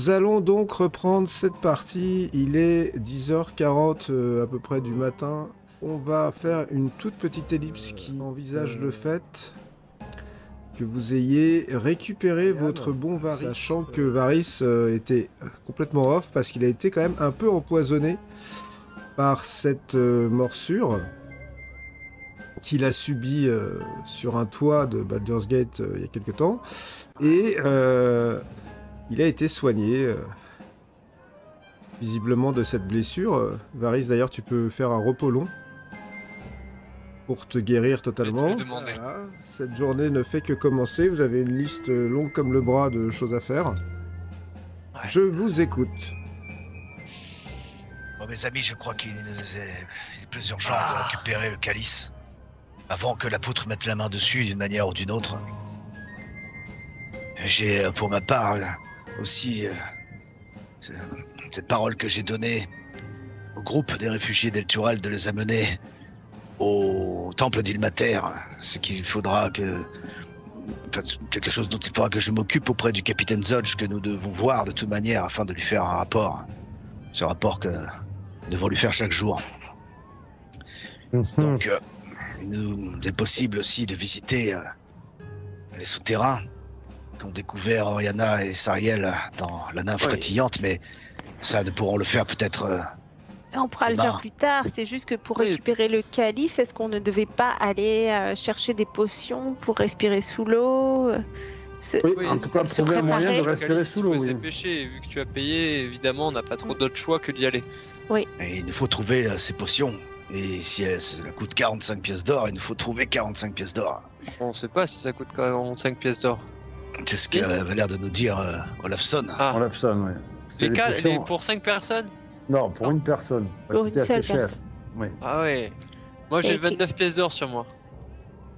Nous allons donc reprendre cette partie. Il est 10h40 à peu près du matin. On va faire une toute petite ellipse qui envisage le fait que vous ayez récupéré votre bon Varys, sachant que Varys était complètement off parce qu'il a été quand même un peu empoisonné par cette morsure qu'il a subie sur un toit de Baldur's Gate il y a quelque temps. Et il a été soigné visiblement de cette blessure. Varys, d'ailleurs, tu peux faire un repos long pour te guérir totalement. Voilà. Cette journée ne fait que commencer. Vous avez une liste longue comme le bras de choses à faire. Ouais. Je vous écoute. Bon, mes amis, je crois qu'il est plus urgent de récupérer le calice avant que la poutre mette la main dessus d'une manière ou d'une autre. J'ai, pour ma part, aussi cette parole que j'ai donnée au groupe des réfugiés d'Elturel de les amener au temple d'Ilmater. Ce qu'il faudra que... Enfin, quelque chose dont il faudra que je m'occupe auprès du capitaine Zodge, que nous devons voir de toute manière afin de lui faire un rapport. Ce rapport que nous devons lui faire chaque jour. Donc, il est possible aussi de visiter les souterrains qu'ont découvert Oriana et Sariel dans la nymphe frétillante, mais ça, nous pourrons le faire peut-être... On pourra le faire plus tard, c'est juste que pour récupérer le calice, est-ce qu'on ne devait pas aller chercher des potions pour respirer sous l'eau Oui, en tout cas, trouver un moyen de respirer sous l'eau. Oui. Pêcher, vu que tu as payé, évidemment, on n'a pas trop d'autre choix que d'y aller. Oui. Et il nous faut trouver ces potions. Et si elles coûtent 45 pièces d'or, il nous faut trouver 45 pièces d'or. On ne sait pas si ça coûte 45 pièces d'or. C'est ce qu'avait l'air de nous dire Olafsson. Ah. Olafsson, oui. Pour 5 personnes? Non, pour une personne. Pour une seule personne. Oui. Ah ouais. Moi j'ai 29 pièces d'or sur moi.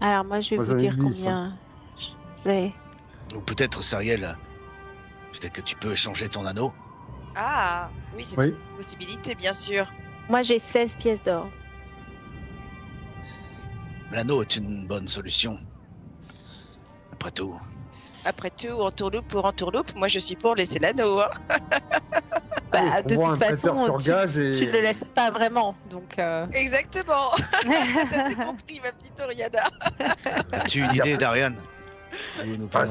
Alors moi je vais vous dire combien je vais... Ou peut-être Sariel, peut-être que tu peux échanger ton anneau. Ah, oui, c'est une possibilité, bien sûr. Moi j'ai 16 pièces d'or. L'anneau est une bonne solution. Après tout. Après tout, entourloupe pour entourloupe, moi je suis pour laisser l'anneau. Hein. Bah, de toute façon, tu ne le laisses pas vraiment, donc... Exactement. T'as tout compris, ma petite Oriana. As-tu une idée, Darian?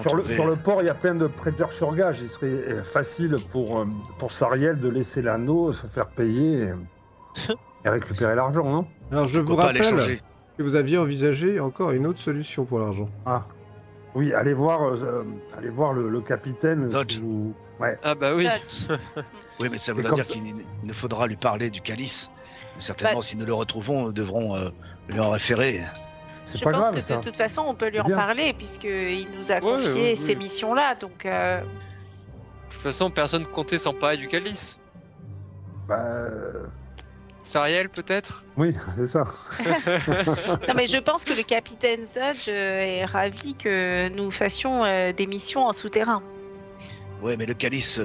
Sur le port, il y a plein de prêteurs sur gage. Il serait facile pour Sariel de laisser l'anneau, se faire payer et récupérer l'argent, non? Alors je vous rappelle que vous aviez envisagé encore une autre solution pour l'argent. Ah. Oui, allez voir le capitaine. Dodge. Ouais. Ah bah oui. Oui, mais ça voudrait dire qu'il nous faudra lui parler du calice. Certainement, si nous le retrouvons, nous devrons lui en référer. Je pense que de toute façon, on peut lui en parler, puisqu'il nous a confié ces missions-là. Donc, de toute façon, personne ne comptait s'emparer du calice. Sariel, peut-être? Oui, c'est ça. Non, mais je pense que le capitaine Zodge est ravi que nous fassions des missions en souterrain. Oui, mais le calice,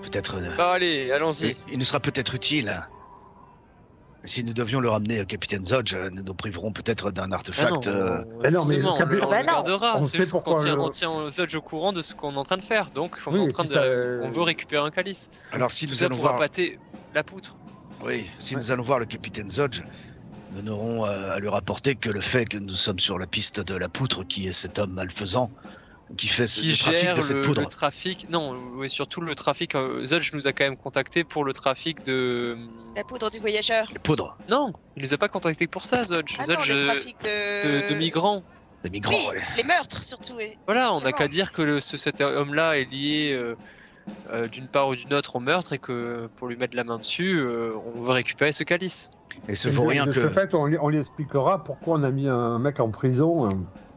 peut-être... allez, allons-y. Il nous sera peut-être utile. Si nous devions le ramener au capitaine Zodge, nous nous priverons peut-être d'un artefact... non, mais on le regardera. C'est juste on tient Zodge au courant de ce qu'on est en train de faire. Donc, on veut récupérer un calice. Alors, si nous allons voir... appâter la poutre. Oui, si nous allons voir le capitaine Zodge, nous n'aurons à lui rapporter que le fait que nous sommes sur la piste de la poutre, qui est cet homme malfaisant, qui fait le trafic de cette poudre. Le trafic, non, oui, surtout le trafic. Zodge nous a quand même contacté pour le trafic de... La poudre du voyageur. La poudre? Non, il nous a pas contacté pour ça, Zodge. Ah Zodge, non, le trafic de migrants. Des migrants, oui, les meurtres surtout. Voilà, on n'a qu'à dire que cet homme-là est lié... d'une part ou d'une autre au meurtre et que pour lui mettre la main dessus, on veut récupérer ce calice. Et ce vaut rien que... De ce fait, on lui expliquera pourquoi on a mis un mec en prison.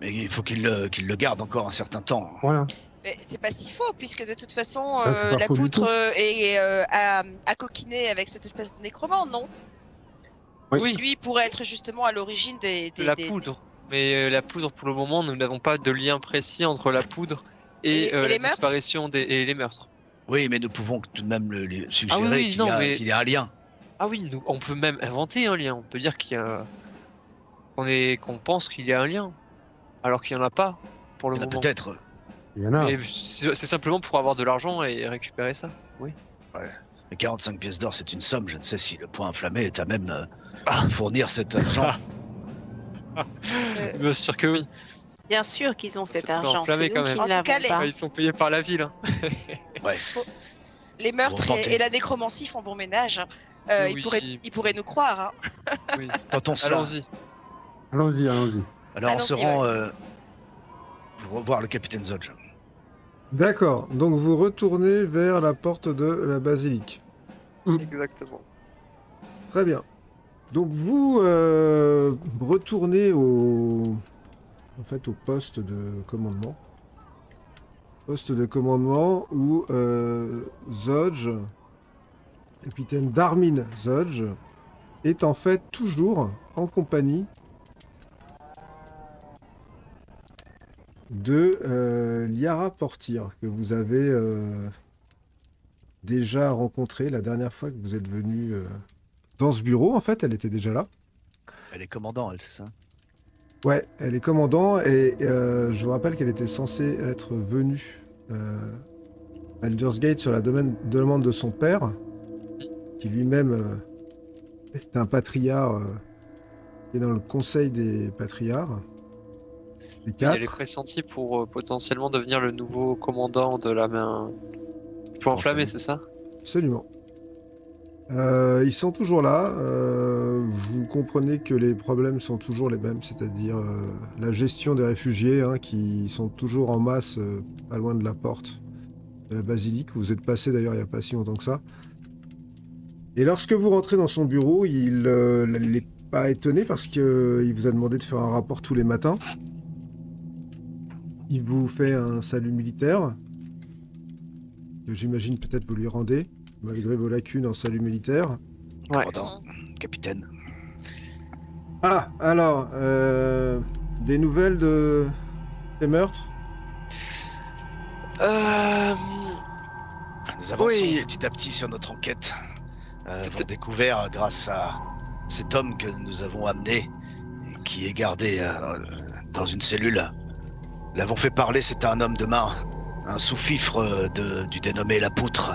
Mais il faut qu'il le garde encore un certain temps. Voilà. Mais c'est pas si faux, puisque de toute façon, la poutre est à coquiner avec cette espèce de nécromant, non? Oui. Lui pourrait être justement à l'origine des poudre. Mais la poudre, pour le moment, nous n'avons pas de lien précis entre la poudre et la disparition et les meurtres. Oui, mais nous pouvons tout de même lui suggérer qu'il y a un lien. Ah oui, on peut même inventer un lien. On peut dire qu'on pense qu'il y a un lien, alors qu'il n'y en a pas pour le moment. Peut-être. Il y en a. C'est simplement pour avoir de l'argent et récupérer ça. Oui. Ouais. Mais 45 pièces d'or, c'est une somme. Je ne sais si le point inflammé est à même de fournir cet argent. Bien sûr que oui. Bien sûr qu'ils ont cet argent. Enflammé, quand même. En tout cas, Ils sont payés par la ville. Ouais. Les meurtres et la nécromancie font bon ménage. Ils pourraient nous croire. Hein. Oui. Tentons cela. Allons-y. Allons-y. Alors on se rend ouais. pour voir le capitaine Zodge. D'accord, donc vous retournez vers la porte de la basilique. Exactement. Très bien. Donc vous retournez au poste de commandement. Poste de commandement où Zodge, capitaine Darmin Zodge, est en fait toujours en compagnie de Liara Portir, que vous avez déjà rencontré la dernière fois que vous êtes venu dans ce bureau. En fait, elle était déjà là. Elle est commandant, elle, c'est ça? Ouais, elle est commandant et je vous rappelle qu'elle était censée être venue à Baldur's Gate sur la demande de son père, qui lui-même est un patriarche qui est dans le conseil des patriarches. Elle est pressentie pour potentiellement devenir le nouveau commandant de la main. Pour enflammer, c'est ça? Absolument. Ils sont toujours là. Vous comprenez que les problèmes sont toujours les mêmes, c'est-à-dire la gestion des réfugiés qui sont toujours en masse pas loin de la porte de la basilique. Vous êtes passé d'ailleurs il n'y a pas si longtemps que ça. Et lorsque vous rentrez dans son bureau, il n'est pas étonné parce qu'il vous a demandé de faire un rapport tous les matins. Il vous fait un salut militaire, que j'imagine peut-être vous lui rendez, malgré vos lacunes en salut militaire. Ouais. Commandant, capitaine. Ah, alors, des nouvelles de ces meurtres? Nous avançons petit à petit sur notre enquête. Nous avons découvert, grâce à cet homme que nous avons amené, qui est gardé dans une cellule. L'avons fait parler, c'était un homme de main, un sous-fifre du dénommé La Poutre.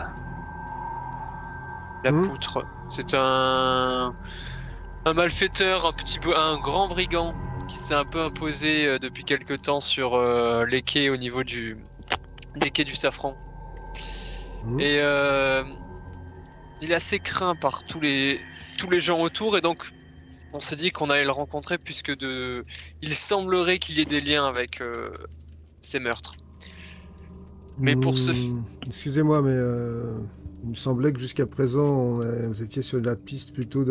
La Poutre, c'est un malfaiteur, un grand brigand qui s'est un peu imposé depuis quelque temps sur les quais au niveau des quais du Safran. Et il est assez craint par tous les gens autour, et donc on s'est dit qu'on allait le rencontrer puisque il semblerait qu'il y ait des liens avec ces meurtres. Mais pour ce... Excusez-moi, mais il me semblait que jusqu'à présent, vous étiez sur la piste plutôt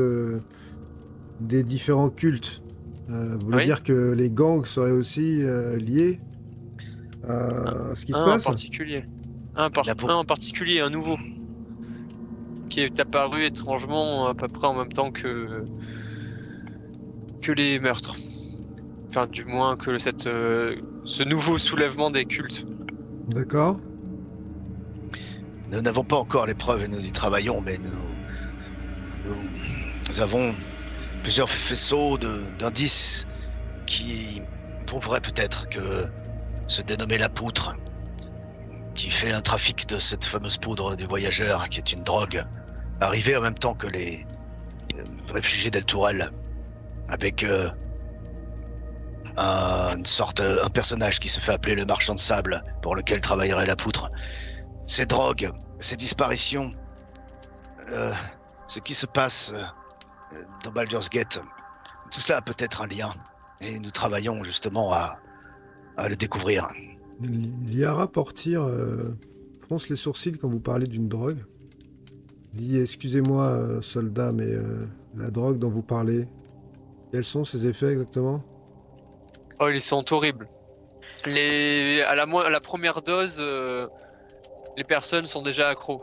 des différents cultes. Vous voulez dire que les gangs seraient aussi liés à ce qui se passe? Un en particulier, un nouveau, qui est apparu étrangement à peu près en même temps que les meurtres. Enfin, du moins que ce nouveau soulèvement des cultes. D'accord. Nous n'avons pas encore les preuves et nous y travaillons, mais nous avons plusieurs faisceaux d'indices qui prouveraient peut-être que ce dénommé La Poutre, qui fait un trafic de cette fameuse poudre du voyageur, qui est une drogue, arrivée en même temps que les réfugiés d'El Tourelle, avec un personnage qui se fait appeler le marchand de sable, pour lequel travaillerait La Poutre. Ces drogues, ces disparitions, ce qui se passe dans Baldur's Gate, tout cela a peut-être un lien, et nous travaillons justement à le découvrir. Liara Portir fronce les sourcils quand vous parlez d'une drogue. Dit, excusez-moi, soldat, mais la drogue dont vous parlez, quels sont ses effets exactement? Oh, ils sont horribles. À la première dose, les personnes sont déjà accros.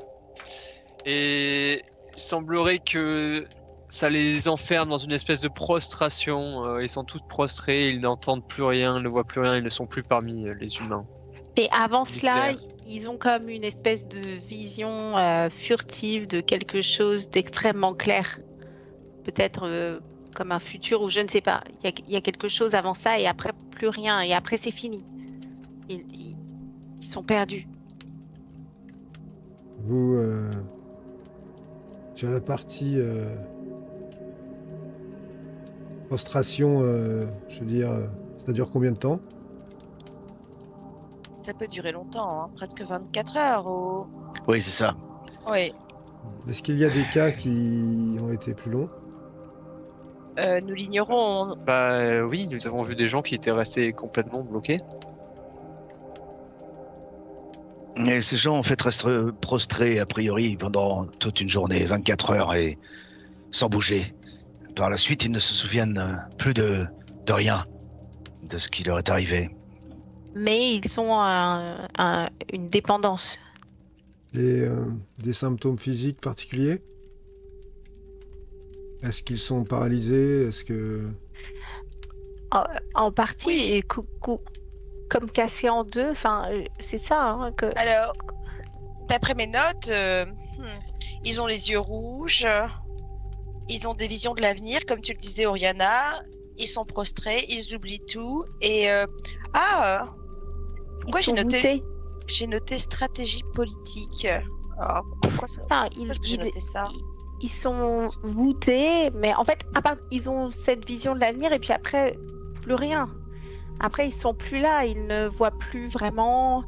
Et il semblerait que ça les enferme dans une espèce de prostration. Ils sont tous prostrés, ils n'entendent plus rien, ils ne voient plus rien, ils ne sont plus parmi les humains. Et avant cela, ils ont comme une espèce de vision furtive de quelque chose d'extrêmement clair. Peut-être comme un futur, ou je ne sais pas. Il y a quelque chose avant ça et après plus rien. Et après c'est fini. Ils Ils sont perdus. Vous, sur la partie prostration, je veux dire, ça dure combien de temps? Ça peut durer longtemps, hein, presque 24 heures. Ou... Oui, c'est ça. Oui. Est-ce qu'il y a des cas qui ont été plus longs? Nous l'ignorons. Bah oui, nous avons vu des gens qui étaient restés complètement bloqués. Et ces gens, en fait, restent prostrés, a priori, pendant toute une journée, 24 heures, et sans bouger. Par la suite, ils ne se souviennent plus de rien, de ce qui leur est arrivé. Mais ils ont une dépendance. Et des symptômes physiques particuliers? Est-ce qu'ils sont paralysés? Est-ce que... En partie, et comme cassés en deux, enfin, c'est ça. Hein, que... Alors, d'après mes notes, ils ont les yeux rouges, ils ont des visions de l'avenir, comme tu le disais, Oriana, ils sont prostrés, ils oublient tout, et... pourquoi j'ai noté stratégie politique? Alors, pourquoi j'ai noté ça? Ils sont voûtés, mais en fait, à part, ils ont cette vision de l'avenir et puis après, plus rien. Après, ils sont plus là, ils ne voient plus vraiment.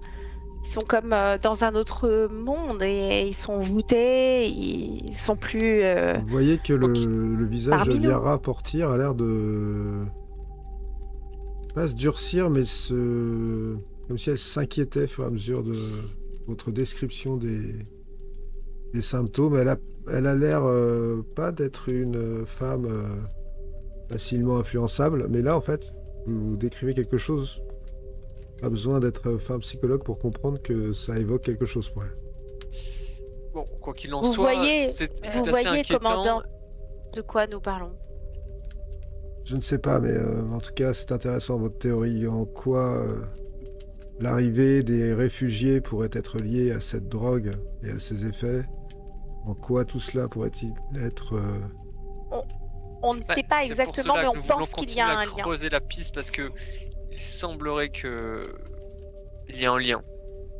Ils sont comme dans un autre monde et ils sont voûtés, ils sont plus. Vous voyez que le visage de Liara Portir a l'air de pas se durcir, mais comme si elle s'inquiétait au fur et à mesure de votre description des symptômes. Elle a l'air pas d'être une femme facilement influençable, mais là en fait vous décrivez quelque chose. Pas besoin d'être femme psychologue pour comprendre que ça évoque quelque chose pour elle. Bon, quoi qu'il en soit, c'est assez inquiétant. Commandant, de quoi nous parlons? Je ne sais pas, mais en tout cas c'est intéressant votre théorie. En quoi l'arrivée des réfugiés pourrait être liée à cette drogue et à ses effets? En quoi tout cela pourrait-il être On ne sait pas exactement, mais on pense qu'il y a un lien. On creuser la piste parce que il semblerait que il y a un lien.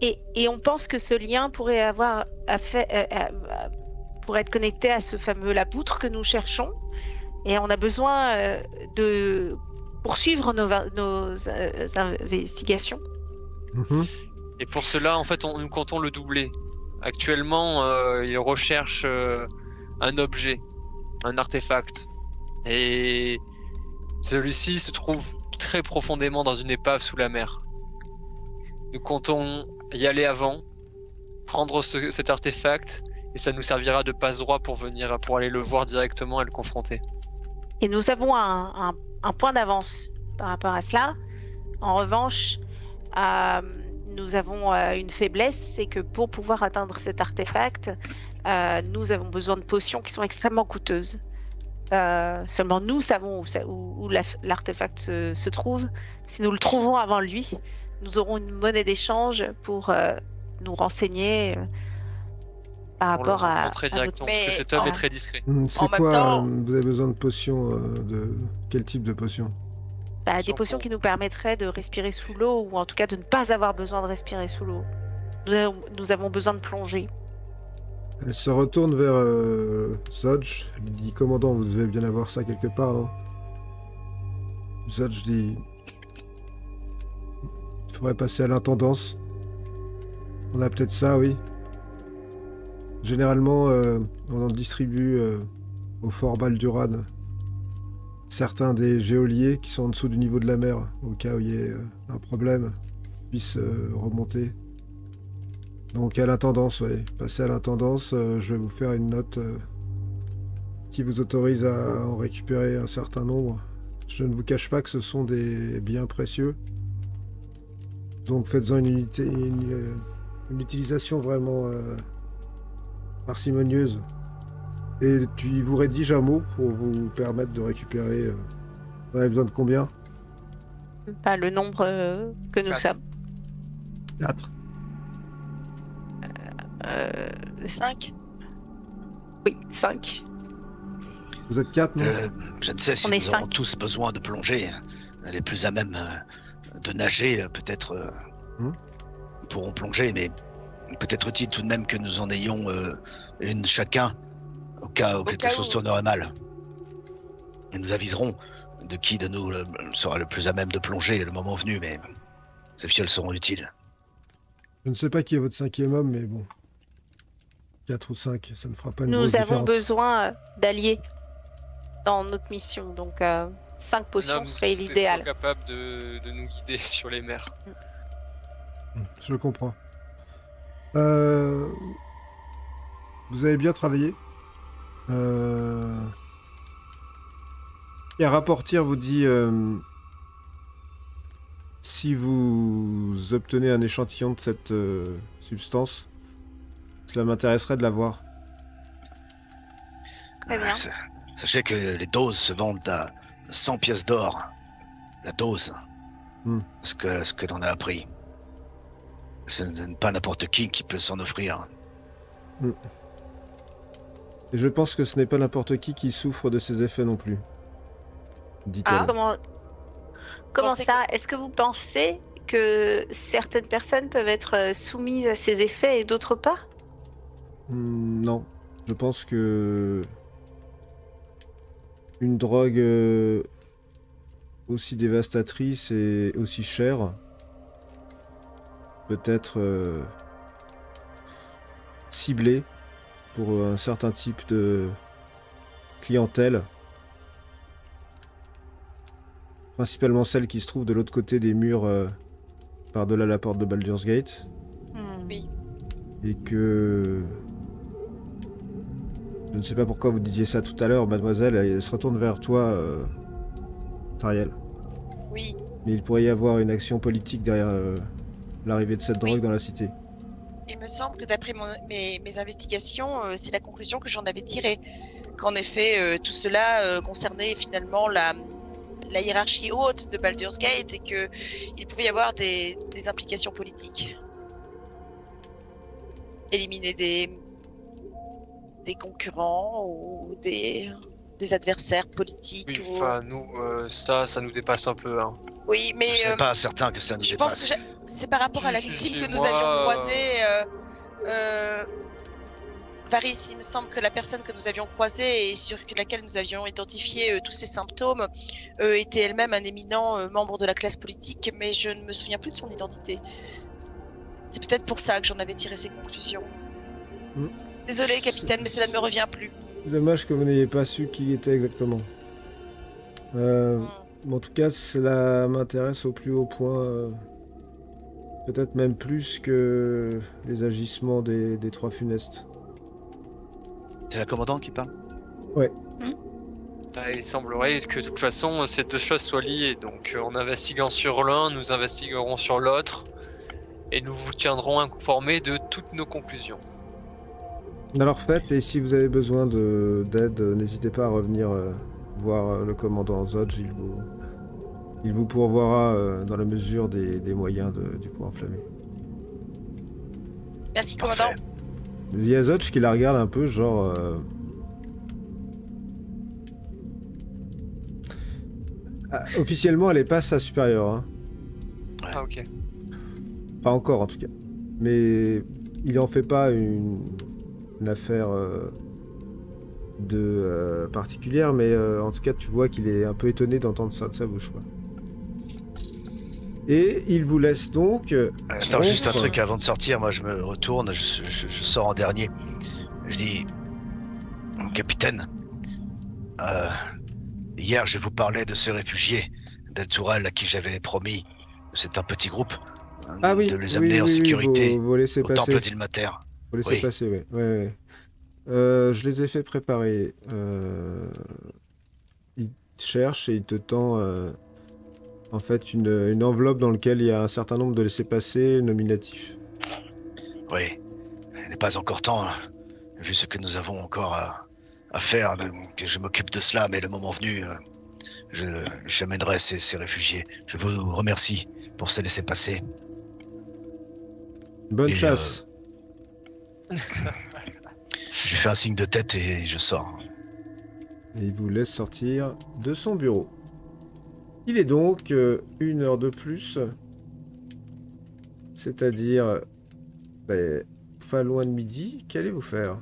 Et on pense que ce lien pourrait pourrait être connecté à ce fameux lapoutre que nous cherchons. Et on a besoin de poursuivre nos investigations. Et pour cela, en fait, nous comptons le doubler. Actuellement, il recherche un objet, un artefact. Et celui-ci se trouve très profondément dans une épave sous la mer. Nous comptons y aller avant, prendre cet artefact, et ça nous servira de passe-droit pour aller le voir directement et le confronter. Et nous avons un point d'avance par rapport à cela. En revanche, nous avons une faiblesse, c'est que pour pouvoir atteindre cet artefact, nous avons besoin de potions qui sont extrêmement coûteuses. Seulement nous savons où l'artefact se trouve. Si nous le trouvons avant lui, nous aurons une monnaie d'échange pour nous renseigner par rapport à directement, parce que cet homme est très discret. C'est quoi vous avez besoin de potions de quel type de potions? Des potions qui nous permettraient de respirer sous l'eau, ou en tout cas de ne pas avoir besoin de respirer sous l'eau. Nous avons besoin de plonger. Elle se retourne vers Zodge. Elle dit: commandant, vous devez bien avoir ça quelque part, non? Zodge dit: il faudrait passer à l'intendance. On a peut-être ça, oui. Généralement, on en distribue au fort Balduran certains des géoliers qui sont en dessous du niveau de la mer, au cas où il y ait un problème, puissent remonter. Donc à l'intendance, oui. Passez à l'intendance, je vais vous faire une note qui vous autorise à en récupérer un certain nombre. Je ne vous cache pas que ce sont des biens précieux. Donc faites-en une utilisation vraiment parcimonieuse. Et il vous rédige un mot pour vous permettre de récupérer. Vous avez besoin de combien? Pas le nombre que nous sommes. 4. 5. Oui, 5. Vous êtes 4, non? Je ne sais si nous aurons tous besoin de plonger. Elle est plus à même de nager, peut-être pourront plonger, mais peut-être utile tout de même que nous en ayons une chacun au cas où quelque chose tournerait mal. Et nous aviserons de qui de nous sera le plus à même de plonger le moment venu, mais ces fioles seront utiles. Je ne sais pas qui est votre 5e homme, mais bon. 4 ou 5, ça ne fera pas une grosse différence. Nous avons besoin d'alliés dans notre mission, donc 5 potions serait l'idéal. Capable de nous guider sur les mers. Je comprends. Vous avez bien travaillé. Et Rapportir vous dit si vous obtenez un échantillon de cette substance, cela m'intéresserait de l'avoir. Très bien. Sachez que les doses se vendent à 100 pièces d'or. La dose. Ce que l'on a appris. Ce n'est pas n'importe qui peut s'en offrir. Et je pense que ce n'est pas n'importe qui souffre de ces effets non plus. Dit-elle. Comment ça? Est-ce que vous pensez que certaines personnes peuvent être soumises à ces effets et d'autres pas? Non. Je pense que une drogue aussi dévastatrice et aussi chère peut être ciblée pour un certain type de clientèle. Principalement celle qui se trouve de l'autre côté des murs par-delà la porte de Baldur's Gate. Oui. Et que... Je ne sais pas pourquoi vous disiez ça tout à l'heure, mademoiselle, elle se retourne vers toi, Tariel. Oui. Mais il pourrait y avoir une action politique derrière l'arrivée de cette drogue dans la cité. Il me semble que d'après mes investigations, c'est la conclusion que j'en avais tirée. Qu'en effet, tout cela concernait finalement la hiérarchie haute de Baldur's Gate et qu'il pouvait y avoir des implications politiques. Éliminer des concurrents ou des adversaires politiques. Oui, enfin, nous, ça nous dépasse un peu. Hein. Oui, mais... Je ne suis pas certain que cela nous dépasse. Je pense que c'est par rapport à la victime que nous avions croisée. Varys, il me semble que la personne que nous avions croisée et sur laquelle nous avions identifié tous ces symptômes était elle-même un éminent membre de la classe politique, mais je ne me souviens plus de son identité. C'est peut-être pour ça que j'en avais tiré ces conclusions. Désolé, capitaine, mais cela ne me revient plus. Dommage que vous n'ayez pas su qui il était exactement. En tout cas, cela m'intéresse au plus haut point. Peut-être même plus que les agissements des trois funestes. C'est la commandante qui parle? Ouais. Il semblerait que de toute façon ces deux choses soient liées, donc en investiguant sur l'un, nous investiguerons sur l'autre et nous vous tiendrons informés de toutes nos conclusions. Alors faites, et si vous avez besoin d'aide, n'hésitez pas à revenir voir le commandant Zodge, il vous pourvoira dans la mesure des moyens du point enflammé. Merci commandant. Il y a Zodge qui la regarde un peu, genre... officiellement, elle est pas sa supérieure. Hein. Ah ok. Pas encore en tout cas. Mais il en fait pas une affaire particulière, mais en tout cas tu vois qu'il est un peu étonné d'entendre ça de sa bouche. Quoi. Et il vous laisse donc... Attends, juste un truc avant de sortir, moi je me retourne, je sors en dernier. Je dis... Capitaine, hier je vous parlais de ce réfugié d'Elturel à qui j'avais promis, c'est un petit groupe, de les amener en sécurité vous au temple d'Ilmater. Vous laissez passer, oui. Ouais. Je les ai fait préparer. Il te cherche et il te tend en fait une enveloppe dans laquelle il y a un certain nombre de laissez-passer nominatifs. Oui, il n'est pas encore temps, vu ce que nous avons encore à faire, que je m'occupe de cela, mais le moment venu, j'amènerai ces réfugiés. Je vous remercie pour ces laissez-passer. Bonne chasse. Je lui fais un signe de tête et je sors. Et il vous laisse sortir de son bureau. Il est donc 1 heure de plus. c'est-à-dire pas loin de midi. Qu'allez-vous faire?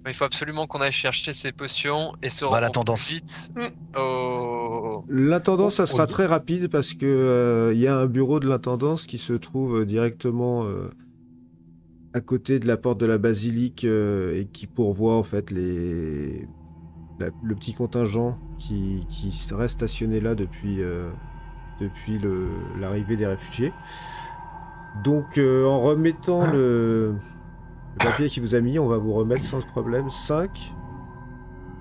Il faut absolument qu'on aille chercher ces potions et se la rendre tendance. vite au... L'intendance, ça sera très rapide parce que y a un bureau de l'intendance qui se trouve directement à côté de la porte de la basilique et qui pourvoit en fait le petit contingent qui reste stationné là depuis l'arrivée des réfugiés. Donc en remettant le papier qui vous a mis, on va vous remettre sans problème 5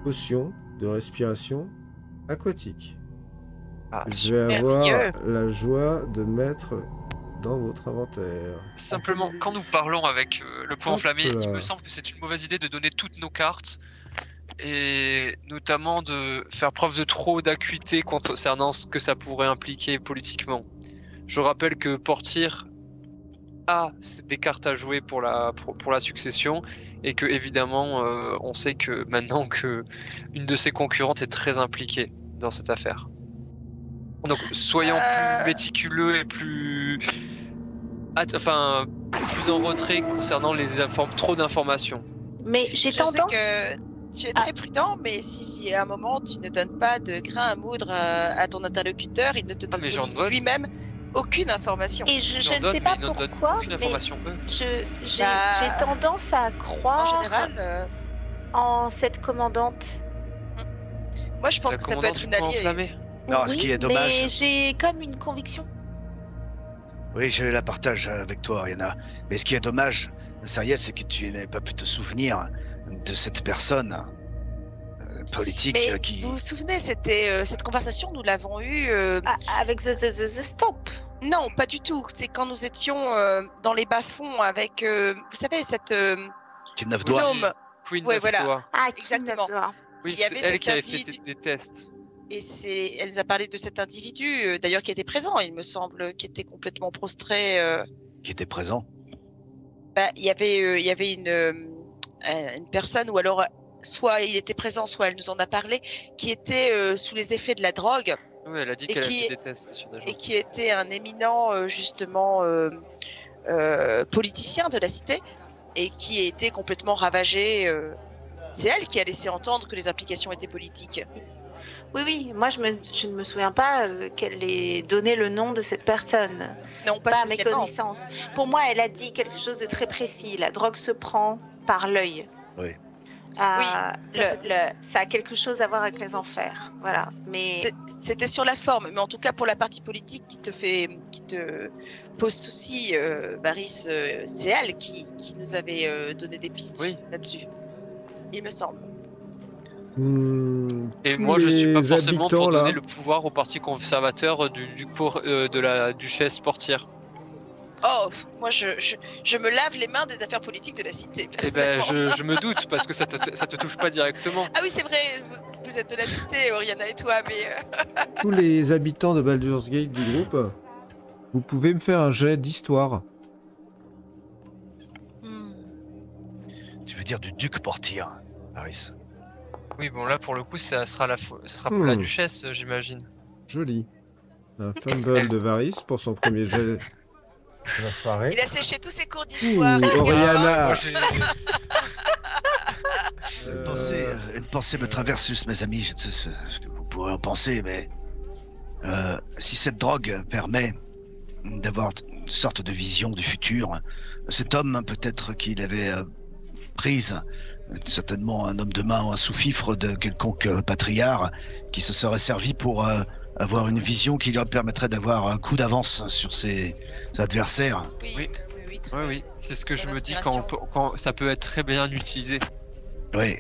potions de respiration aquatique. Je vais avoir la joie de mettre dans votre inventaire. Simplement, quand nous parlons avec le point enflammé, il me semble que c'est une mauvaise idée de donner toutes nos cartes et notamment de faire preuve de trop d'acuité concernant ce que ça pourrait impliquer politiquement. Je rappelle que Portir a des cartes à jouer pour la succession et que évidemment on sait que maintenant que une de ses concurrentes est très impliquée dans cette affaire. Donc soyons plus méticuleux et plus en retrait concernant trop d'informations. Mais j'ai tendance... sais que tu es très prudent, mais si à un moment tu ne donnes pas de grain à moudre à ton interlocuteur, il ne te donne lui-même aucune information. Et je ne sais pas pourquoi, mais j'ai tendance à croire en général, en cette commandante. Moi, je pense que ça peut être une alliée. Non, ce qui est dommage. Mais j'ai comme une conviction. Oui, je la partage avec toi, Oriana. Mais ce qui est dommage, Sariel, c'est que tu n'avais pas pu te souvenir de cette personne politique qui... Vous vous souvenez, cette conversation, nous l'avons eue... Avec the Stop. Non, pas du tout. C'est quand nous étions dans les bas-fonds avec, vous savez, cette... Queen Neuf Doigts. Queen ouais, Neuf voilà. Doigts. Ah, exactement. Oui, c'est elle qui avait fait des tests. Et elle nous a parlé de cet individu, d'ailleurs, qui était présent, il me semble, qui était complètement prostré. Qui était présent? Il y avait une personne, ou alors, soit il était présent, soit elle nous en a parlé, qui était sous les effets de la drogue. Oui, elle a dit qu'elle a fait des tests sur des gens. Et qui était un éminent, justement, politicien de la cité, et qui a été complètement ravagé. C'est elle qui a laissé entendre que les implications étaient politiques. Oui, moi je ne me souviens pas qu'elle ait donné le nom de cette personne. Non, pas à mes connaissances. Pour moi, elle a dit quelque chose de très précis. La drogue se prend par l'œil. Oui. Ça a quelque chose à voir avec les enfers. Voilà. Mais c'était sur la forme, mais en tout cas pour la partie politique qui te pose souci, Baris, c'est elle qui nous avait donné des pistes là-dessus. Il me semble. Et moi, je suis pas forcément pour donner le pouvoir au parti conservateur de la duchesse Portière. Oh, moi, je me lave les mains des affaires politiques de la cité. Eh ben, je me doute, parce que ça te touche pas directement. Ah oui, c'est vrai, vous êtes de la cité, Oriana et toi, mais... Tous les habitants de Baldur's Gate du groupe, vous pouvez me faire un jet d'histoire. Tu veux dire du duc Portière, Paris? Oui, bon là pour le coup ça sera pour la duchesse, j'imagine. Joli. Un fumble de Varys pour son premier jet de la soirée. Il a séché tous ses cours d'histoire. Oriana. Une pensée me traverse juste, mes amis, je sais ce que vous pourrez en penser, mais si cette drogue permet d'avoir une sorte de vision du futur, cet homme, peut-être qu'il avait prise, certainement un homme de main ou un sous-fifre de quelconque patriarche qui se serait servi pour avoir une vision qui leur permettrait d'avoir un coup d'avance sur ses adversaires. Oui. C'est ce que je me dis quand ça peut être très bien utilisé. Oui.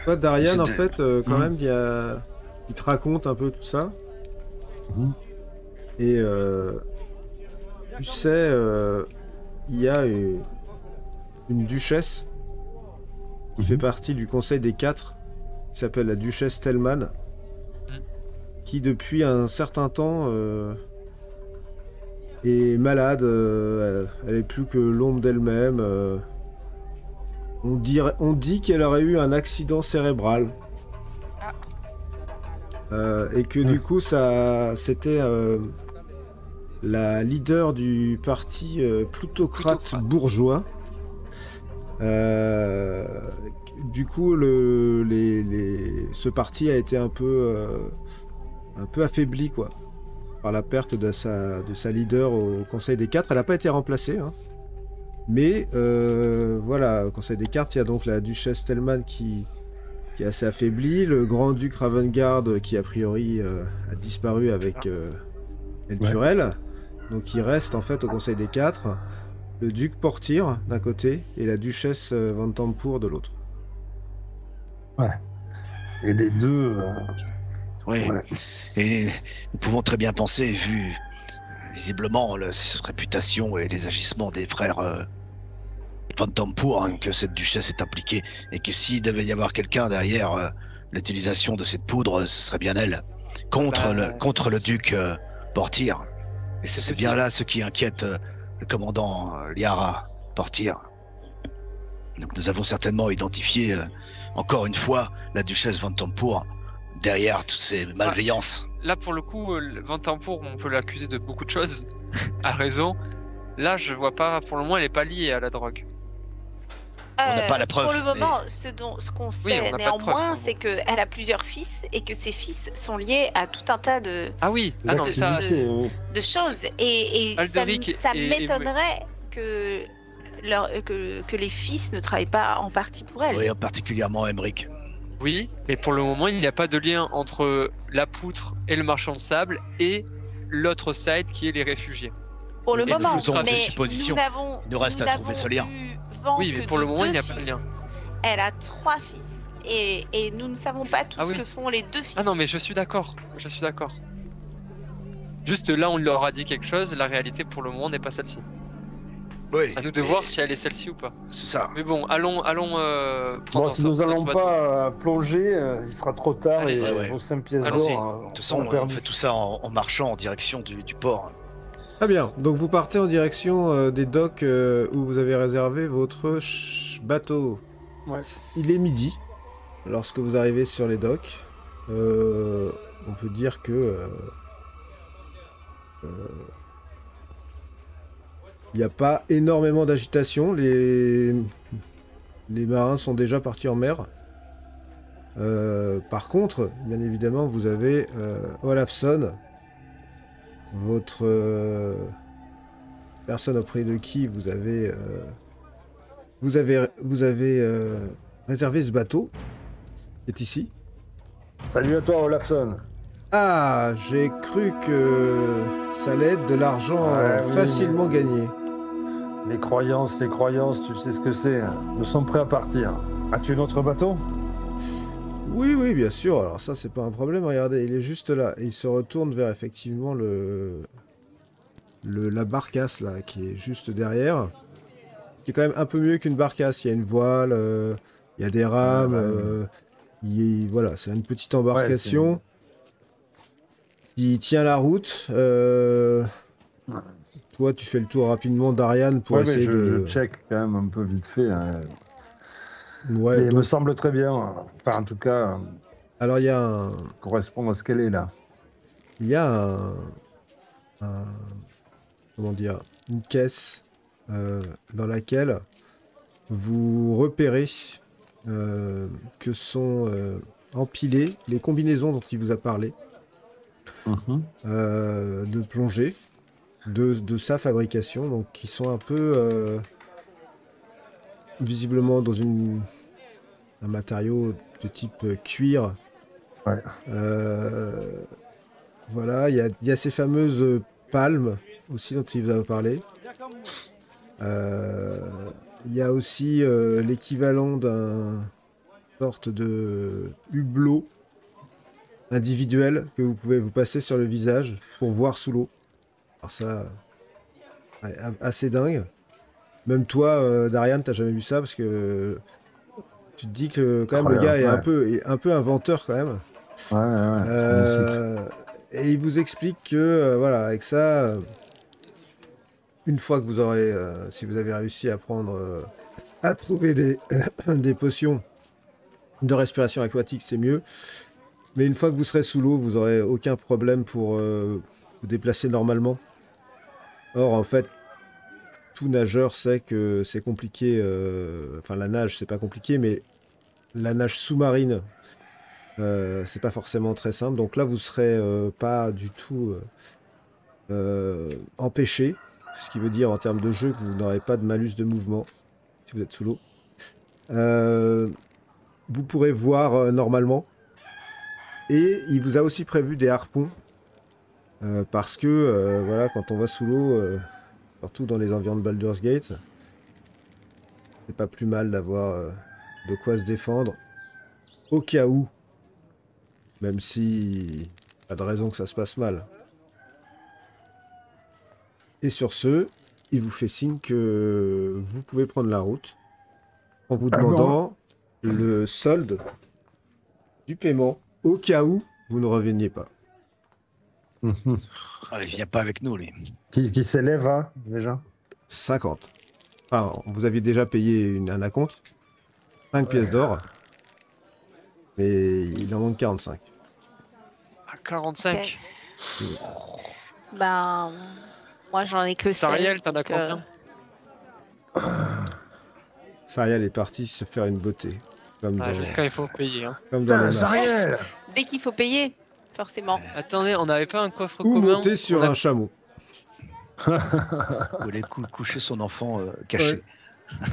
Toi, Darian, en fait, quand même, il te raconte un peu tout ça. Et tu sais, il y a une duchesse qui fait partie du conseil des 4, qui s'appelle la duchesse Tellman, qui depuis un certain temps est malade, elle est plus que l'ombre d'elle-même. On dit qu'elle aurait eu un accident cérébral. Et que du coup, ça, c'était la leader du parti plutocrate bourgeois. Du coup, ce parti a été un peu affaibli, quoi, par la perte de sa leader au Conseil des Quatre. Elle n'a pas été remplacée, hein. Mais voilà, au Conseil des Quatre, il y a donc la duchesse Thelman qui est assez affaiblie, le grand-duc Ravengard qui a priori a disparu avec Elturel. Donc il reste en fait au Conseil des Quatre le duc Portyr d'un côté et la duchesse Van Tampur de l'autre. Ouais. Et les deux... Oui, ouais. Et nous pouvons très bien penser, vu visiblement la réputation et les agissements des frères Van Tampur, hein, que cette duchesse est impliquée, et que s'il devait y avoir quelqu'un derrière l'utilisation de cette poudre, ce serait bien elle, contre le duc Portyr. Et c'est bien là ce qui inquiète le commandant Liara Portyr. Donc nous avons certainement identifié encore une fois la duchesse Van Tampur derrière toutes ces malveillances. Là pour le coup, Van Tampur, on peut l'accuser de beaucoup de choses, a raison. Là je vois pas, pour le moment elle est pas liée à la drogue. On n'a pas la preuve. Pour le moment, ce qu'on sait néanmoins, c'est qu'elle a plusieurs fils et que ses fils sont liés à tout un tas de choses. Et ça m'étonnerait que les fils ne travaillent pas en partie pour elle. Oui, particulièrement Emmerich. Oui, mais pour le moment, il n'y a pas de lien entre la poutre et le marchand de sable et l'autre side qui est les réfugiés. Pour le moment, nous faisons mais des suppositions. Il nous reste à trouver ce lien. Oui, mais pour le moment, il n'y a pas de lien. Elle a 3 fils. Et nous ne savons pas tout ce que font les 2 fils. Ah non, mais je suis d'accord. Juste là, on leur a dit quelque chose. La réalité, pour le moment, n'est pas celle-ci. Oui. À nous de voir si elle est celle-ci ou pas. C'est ça. Mais bon, allons bon, si nous allons pas plonger, il sera trop tard. Allez, et vos 5 pièces d'or. De toute façon, on fait tout ça en marchant en direction du port. Très bien, donc vous partez en direction des docks où vous avez réservé votre bateau. Ouais. Il est midi lorsque vous arrivez sur les docks. On peut dire que il n'y a pas énormément d'agitation. Les marins sont déjà partis en mer. Par contre, bien évidemment, vous avez Olafsson, votre personne auprès de qui vous avez réservé ce bateau qui est ici. Salut à toi, Olafsson. Ah, j'ai cru que ça allait être de l'argent facilement gagné. Les croyances, tu sais ce que c'est. Nous sommes prêts à partir. As-tu notre bateau ? Oui, bien sûr. Alors ça, c'est pas un problème. Regardez, il est juste là. Et il se retourne vers effectivement la barcasse là, qui est juste derrière. Qui est quand même un peu mieux qu'une barcasse. Il y a une voile, il y a des rames. Voilà, c'est une petite embarcation qui tient la route. Toi, tu fais le tour rapidement d'Ariane pour essayer de... Je check quand même un peu vite fait. Hein. Ouais, il me semble très bien. Enfin, en tout cas, alors il y a correspond à ce qu'elle est là. Il y a comment dire, une caisse dans laquelle vous repérez que sont empilées les combinaisons dont il vous a parlé de plongée, de sa fabrication, donc qui sont un peu visiblement dans un matériau de type cuir. Ouais. Voilà, il y a ces fameuses palmes aussi dont il vous a parlé. Il y a aussi l'équivalent d'un sorte de hublot individuel que vous pouvez vous passer sur le visage pour voir sous l'eau. Alors ça, assez dingue. Même toi, Darian, t'as jamais vu ça parce que tu te dis que quand même le gars est un peu inventeur quand même. Et il vous explique que voilà, avec ça, une fois que vous aurez, si vous avez réussi à trouver des potions de respiration aquatique, c'est mieux. Mais une fois que vous serez sous l'eau, vous n'aurez aucun problème pour vous déplacer normalement. Or, en fait, tout nageur sait que c'est compliqué. Enfin, la nage, c'est pas compliqué, mais la nage sous-marine, c'est pas forcément très simple. Donc là, vous serez pas du tout empêché. Ce qui veut dire, en termes de jeu, que vous n'aurez pas de malus de mouvement si vous êtes sous l'eau. Vous pourrez voir normalement. Et il vous a aussi prévu des harpons. Parce que, voilà, quand on va sous l'eau, surtout dans les environs de Baldur's Gate, c'est pas plus mal d'avoir de quoi se défendre. Au cas où. Même si... pas de raison que ça se passe mal. Et sur ce, il vous fait signe que vous pouvez prendre la route. En vous demandant le solde du paiement. Au cas où vous ne reveniez pas. Ah, il vient pas avec nous, lui. Qui s'élève à, déjà 50. Enfin, vous aviez déjà payé un acompte. 5 pièces d'or. Mais il en manque 45. À 45. Okay. Ben, moi j'en ai que 16. Sariel, t'en as combien Sariel est parti se faire une beauté. Comme dans... Jusqu'à il faut payer. Hein. Comme dans Sariel. Dès qu'il faut payer, forcément. Attendez, on n'avait pas un coffre Ou commun monter sur un chameau. Vous voulez coucher son enfant caché. Ouais.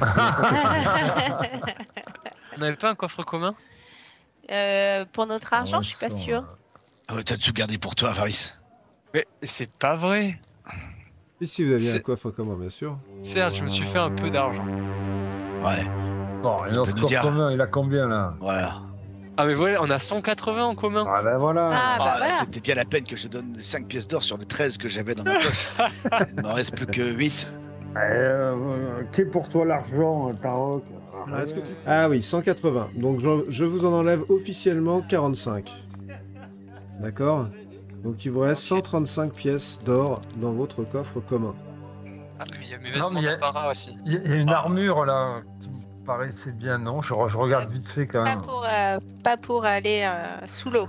On n'avait pas un coffre commun Pour notre argent, je suis pas sûre. T'as tout gardé pour toi, Varys. Mais c'est pas vrai. Et si vous aviez un coffre commun, bien sûr. Certes, je me suis fait un peu d'argent. Ouais. Bon, et notre coffre commun, il a combien là? Voilà. Ah mais voilà, on a 180 en commun. Ah ben voilà. Voilà. C'était bien la peine que je donne 5 pièces d'or sur les 13 que j'avais dans ma poche. Il ne m'en reste plus que 8. Qu'est pour toi l'argent, Tarok? Ah oui, 180. Donc je vous en enlève officiellement 45. D'accord? Donc il vous reste 135 pièces d'or dans votre coffre commun. Ah mais il y a mes vêtements d'apparat aussi. Il y a une armure là qui me paraissait bien, non? Je regarde vite fait quand même. Pas pour aller sous l'eau.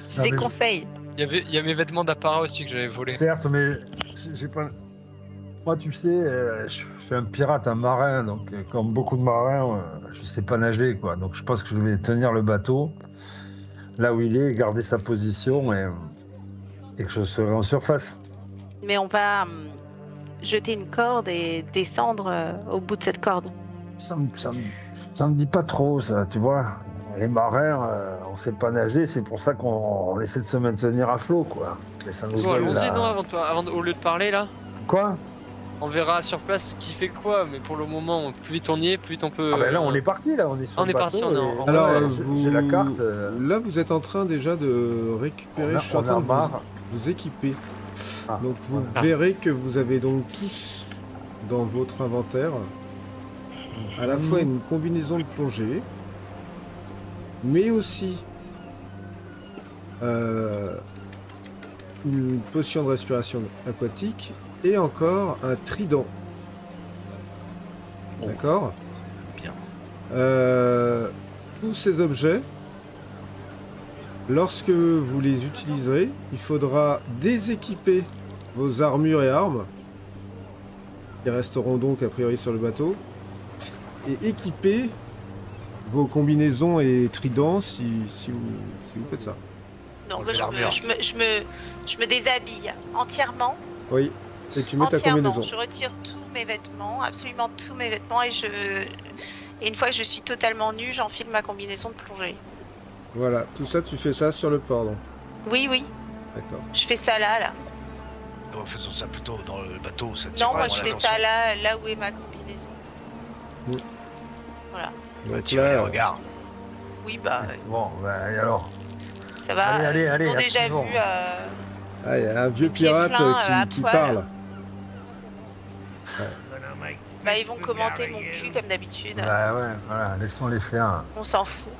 Je déconseille. Il y a mes vêtements d'apparat aussi que j'avais volés. Certes, mais j'ai pas... Moi, tu sais, je suis un pirate, un marin, donc comme beaucoup de marins, je sais pas nager, quoi. Donc je pense que je vais tenir le bateau là où il est, garder sa position et que je serai en surface. Mais on va jeter une corde et descendre au bout de cette corde. Ça me dit pas trop, ça, tu vois. Les marins, on sait pas nager, c'est pour ça qu'on essaie de se maintenir à flot, quoi. Et ça nous allons-y, non, au lieu de parler, là. Quoi? On verra sur place qui fait quoi, mais pour le moment, plus vite on y est, plus vite on peut... Ah ben là, on est parti, là, on est sur le bateau. Parti, on est en... Alors, j'ai la carte. Là, vous êtes en train déjà de récupérer, je suis en train de vous équiper. Ah. Donc vous verrez que vous avez donc tous dans votre inventaire à la fois une combinaison de plongée, mais aussi une potion de respiration aquatique et encore un trident. D'accord ? Bien. Tous ces objets, lorsque vous les utiliserez, il faudra déséquiper vos armures et armes, qui resteront donc a priori sur le bateau, et équiper vos combinaisons et tridents si vous faites ça. Non, moi, je me déshabille entièrement. Oui, et tu mets ta combinaison. Je retire tous mes vêtements, absolument tous mes vêtements, et une fois que je suis totalement nue, j'enfile ma combinaison de plongée. Voilà, tout ça, tu fais ça sur le port, donc. Oui. D'accord. Je fais ça là. Donc faisons ça plutôt dans le bateau, ça non, moi je fais ça là où est ma combinaison. Oui. Voilà. Donc tu les regards. Oui, bah... Bon, bah, et alors? Ça va, allez, ils ont déjà vu... Ah, il y a un vieux pirate qui parle. Ouais. Bah, ils vont commenter mon cul comme d'habitude. Bah ouais, voilà, laissons-les faire. On s'en fout.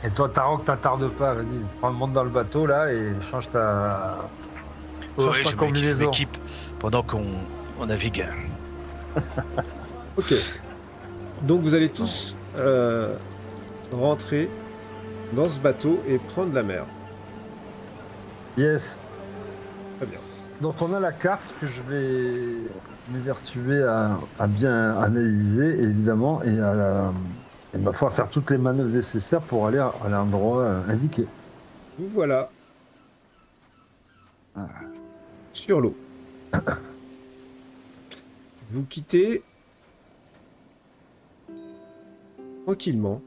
Et toi, Tarok, t'attardes pas, vas-y, prends le monde dans le bateau là et change ta... je m'équipe pendant qu'on navigue. Ok. Donc vous allez tous rentrer dans ce bateau et prendre la mer. Yes. Très bien. Donc on a la carte que je vais m'évertuer à bien analyser, évidemment, et il va falloir faire toutes les manœuvres nécessaires pour aller à l'endroit indiqué. Vous voilà. Ah. Sur l'eau. Vous quittez tranquillement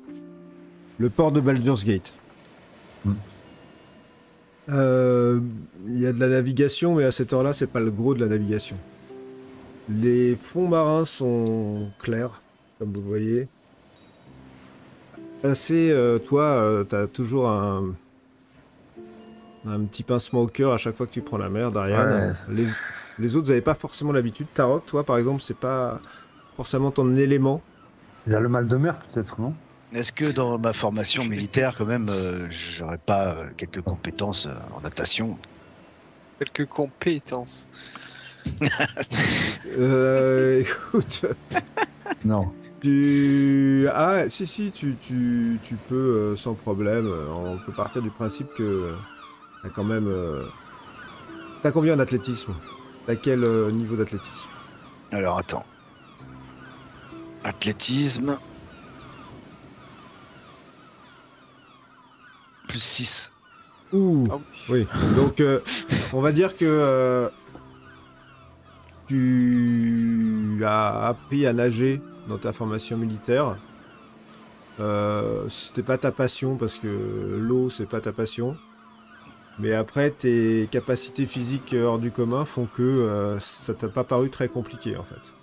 le port de Baldur's Gate. Mm. Il y a de la navigation, mais à cette heure-là, c'est pas le gros de la navigation. Les fonds marins sont clairs, comme vous le voyez. Toi, t'as toujours un petit pincement au cœur à chaque fois que tu prends la mer, Darian. Ouais. Les autres, vous n'avez pas forcément l'habitude. Tarok, toi, par exemple, c'est pas forcément ton élément. Il a le mal de mer, peut-être, non? Est-ce que dans ma formation militaire, quand même, j'aurais pas quelques compétences en natation? Quelques compétences. Écoute, Non. si, tu peux sans problème. On peut partir du principe que t'as quand même. T'as combien en athlétisme? T'as quel niveau d'athlétisme? Alors, attends. Athlétisme. Plus 6. Ouh, Ah oui. Donc, on va dire que tu as appris à nager dans ta formation militaire. C'était pas ta passion parce que l'eau, c'est pas ta passion. Mais après, tes capacités physiques hors du commun font que ça t'a pas paru très compliqué en fait.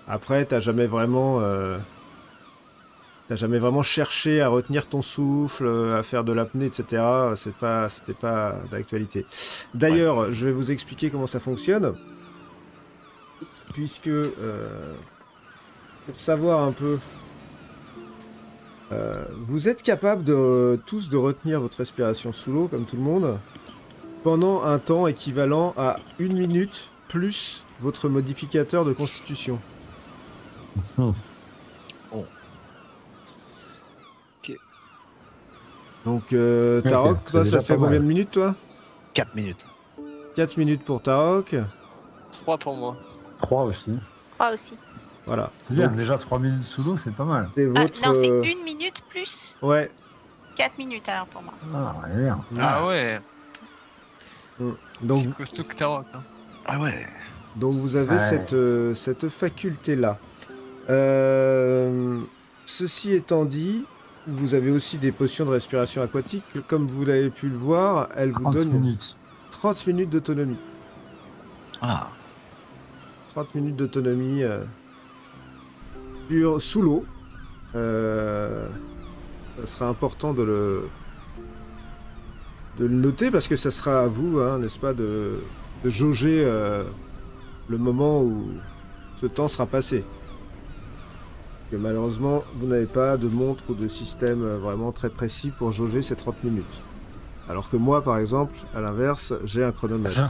Après, t'as jamais vraiment cherché à retenir ton souffle, à faire de l'apnée, etc. C'était pas d'actualité. D'ailleurs, je vais vous expliquer comment ça fonctionne. Puisque, pour savoir un peu, vous êtes capable tous de retenir votre respiration sous l'eau, comme tout le monde, pendant un temps équivalent à 1 minute plus votre modificateur de constitution. Donc, Tarok, c'est toi, déjà ça te fait pas mal. combien de minutes, toi? 4 minutes. 4 minutes pour Tarok. 3 pour moi. 3 aussi. 3 aussi. Voilà. C'est bien, Donc, déjà 3 minutes sous l'eau, c'est pas mal. c'est Ah, votre... non, c'est 1 minute plus Ouais. 4 minutes alors pour moi. Ah, ouais. Ah ouais. Donc, C'est costaud que Tarok. Hein. Ah ouais. Donc vous avez Ouais. cette faculté-là. Ceci étant dit, vous avez aussi des potions de respiration aquatique. Comme vous l'avez pu le voir, elles vous 30 donnent minutes. 30 minutes d'autonomie. Ah. 30 minutes d'autonomie sous l'eau. Ça sera important de le noter parce que ça sera à vous, hein, n'est-ce pas, de jauger le moment où ce temps sera passé. Que malheureusement, vous n'avez pas de montre ou de système vraiment très précis pour jauger ces 30 minutes. Alors que moi, par exemple, à l'inverse, j'ai un chronomètre.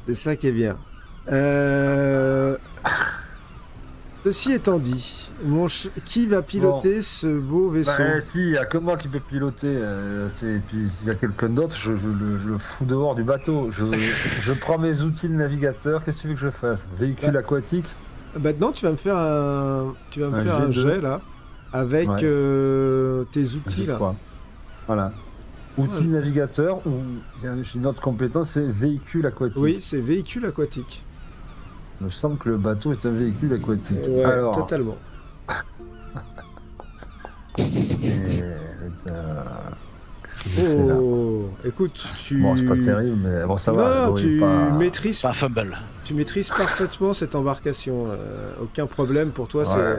C'est ça qui est bien. Ceci étant dit, qui va piloter ce beau vaisseau? Bah, si, il n'y a que moi qui peux piloter. Et puis s'il y a quelqu'un d'autre, je le fous dehors du bateau. Je prends mes outils de navigateur. Qu'est-ce que tu veux que je fasse? Véhicule aquatique? Maintenant, tu vas me faire un jet de- jet là, avec Ouais. tes outils là. Quoi. Voilà. Outil navigateur, ou j'ai une autre compétence, c'est véhicule aquatique. Oui, c'est véhicule aquatique. Il me semble que le bateau est un véhicule aquatique. Ouais, Alors, totalement. qu'est-ce que j'ai fait là? Oh, écoute, tu. Bon, c'est pas terrible, mais bon, ça non, va. oui, tu pas- maîtrises, Pas fumble. tu maîtrises parfaitement cette embarcation. Aucun problème pour toi. Ouais.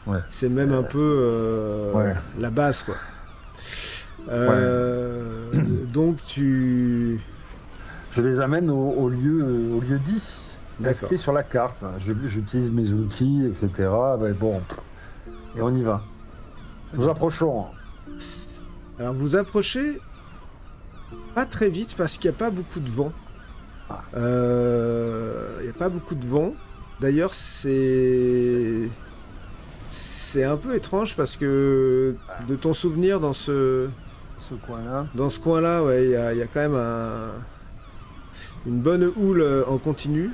Ouais. C'est même un peu Ouais. la base, quoi. Donc tu. Je les amène au lieu dit, D'accord. inscrit sur la carte. J'utilise mes outils, etc. Ben bon, et on y va. Nous approchons. Alors vous approchez pas très vite parce qu'il n'y a pas beaucoup de vent. Il n'y a pas beaucoup de vent. D'ailleurs, c'est un peu étrange parce que de ton souvenir dans ce ce coin-là. Dans ce coin-là, ouais, il y a quand même une bonne houle en continu.